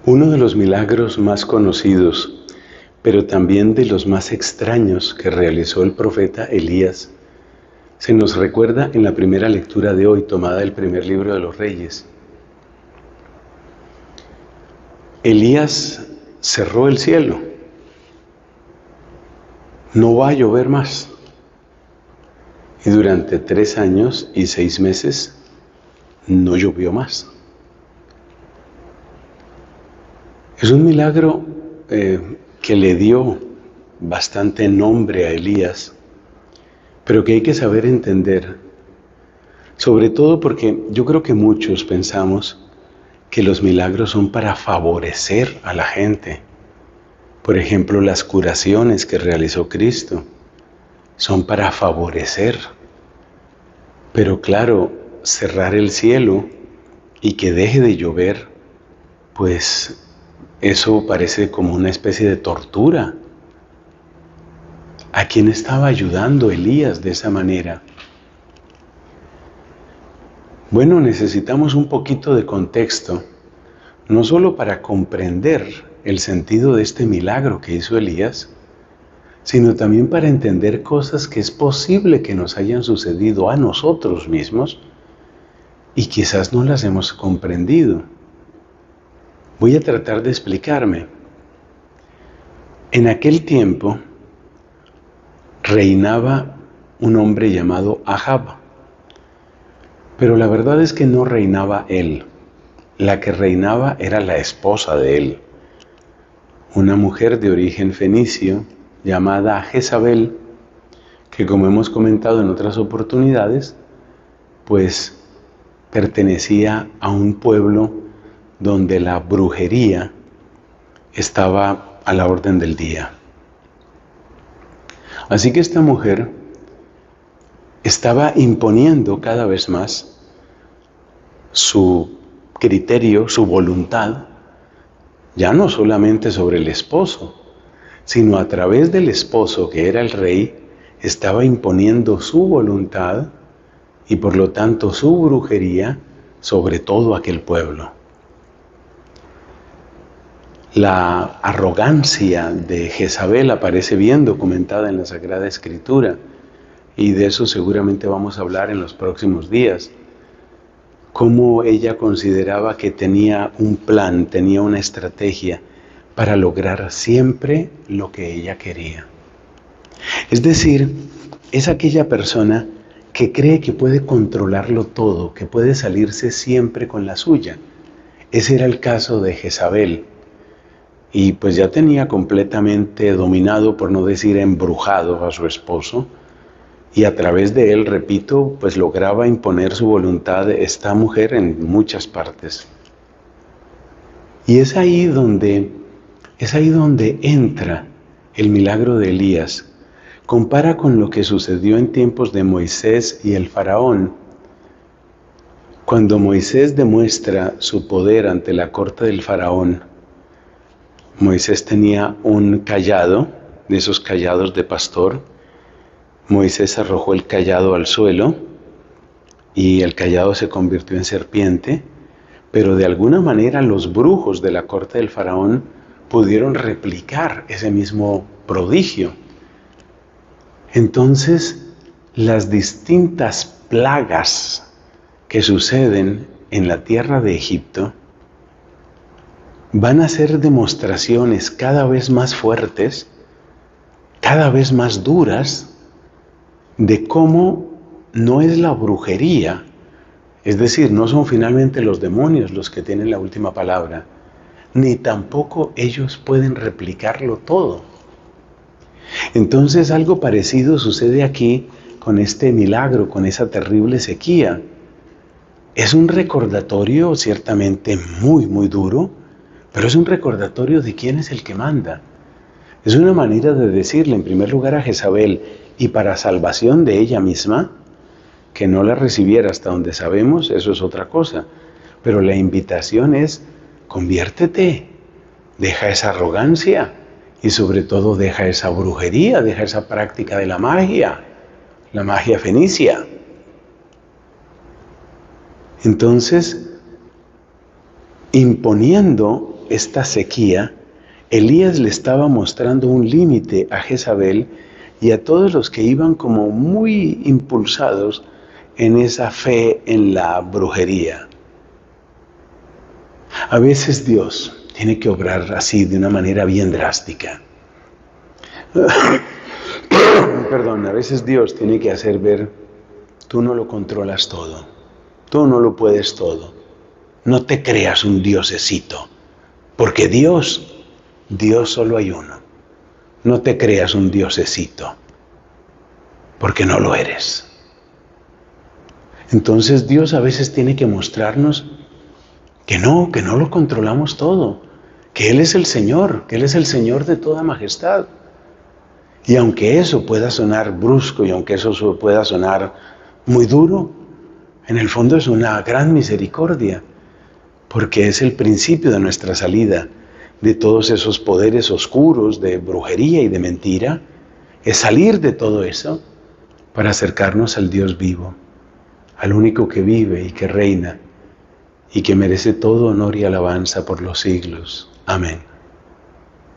Uno de los milagros más conocidos, pero también de los más extraños que realizó el profeta Elías, se nos recuerda en la primera lectura de hoy, tomada del primer libro de los Reyes. Elías cerró el cielo. No va a llover más. Y durante 3 años y 6 meses no llovió más. Es un milagro que le dio bastante nombre a Elías, pero que hay que saber entender, sobre todo porque yo creo que muchos pensamos que los milagros son para favorecer a la gente. Por ejemplo, las curaciones que realizó Cristo son para favorecer. Pero claro, cerrar el cielo y que deje de llover, pues eso parece como una especie de tortura. ¿A quién estaba ayudando Elías de esa manera? Bueno, necesitamos un poquito de contexto, no solo para comprender el sentido de este milagro que hizo Elías, sino también para entender cosas que es posible que nos hayan sucedido a nosotros mismos y quizás no las hemos comprendido. Voy a tratar de explicarme. En aquel tiempo reinaba un hombre llamado Ahab, pero la verdad es que no reinaba él. La que reinaba era la esposa de él, una mujer de origen fenicio llamada Jezabel, que como hemos comentado en otras oportunidades, pues pertenecía a un pueblo donde la brujería estaba a la orden del día. Así que esta mujer estaba imponiendo cada vez más su criterio, su voluntad, ya no solamente sobre el esposo, sino a través del esposo, que era el rey, estaba imponiendo su voluntad y por lo tanto su brujería sobre todo aquel pueblo. La arrogancia de Jezabel aparece bien documentada en la Sagrada Escritura y de eso seguramente vamos a hablar en los próximos días. Cómo ella consideraba que tenía un plan, tenía una estrategia para lograr siempre lo que ella quería. Es decir, es aquella persona que cree que puede controlarlo todo, que puede salirse siempre con la suya. Ese era el caso de Jezabel. Y pues ya tenía completamente dominado, por no decir embrujado, a su esposo. Y a través de él, repito, pues lograba imponer su voluntad esta mujer en muchas partes. Y es ahí donde entra el milagro de Elías. Compara con lo que sucedió en tiempos de Moisés y el faraón. Cuando Moisés demuestra su poder ante la corte del faraón, Moisés tenía un cayado, de esos callados de pastor. Moisés arrojó el cayado al suelo y el cayado se convirtió en serpiente, pero de alguna manera los brujos de la corte del faraón pudieron replicar ese mismo prodigio. Entonces, las distintas plagas que suceden en la tierra de Egipto van a ser demostraciones cada vez más fuertes, cada vez más duras, de cómo no es la brujería, es decir, no son finalmente los demonios los que tienen la última palabra, ni tampoco ellos pueden replicarlo todo. Entonces algo parecido sucede aquí con este milagro, con esa terrible sequía. Es un recordatorio ciertamente muy, muy duro, pero es un recordatorio de quién es el que manda. Es una manera de decirle en primer lugar a Jezabel, y para salvación de ella misma, que no la recibiera hasta donde sabemos, eso es otra cosa. Pero la invitación es, conviértete, deja esa arrogancia y sobre todo deja esa brujería, deja esa práctica de la magia fenicia. Entonces, imponiendo esta sequía, Elías le estaba mostrando un límite a Jezabel y a todos los que iban como muy impulsados en esa fe en la brujería. A veces Dios tiene que obrar así de una manera bien drástica. Perdón, a veces Dios tiene que hacer ver, tú no lo controlas todo, tú no lo puedes todo, no te creas un diosecito, porque Dios solo hay uno, no te creas un diosecito, porque no lo eres. Entonces Dios a veces tiene que mostrarnos que no lo controlamos todo, que Él es el Señor, que Él es el Señor de toda majestad. Y aunque eso pueda sonar brusco y aunque eso pueda sonar muy duro, en el fondo es una gran misericordia, porque es el principio de nuestra salida de todos esos poderes oscuros de brujería y de mentira, es salir de todo eso para acercarnos al Dios vivo, al único que vive y que reina y que merece todo honor y alabanza por los siglos. Amén.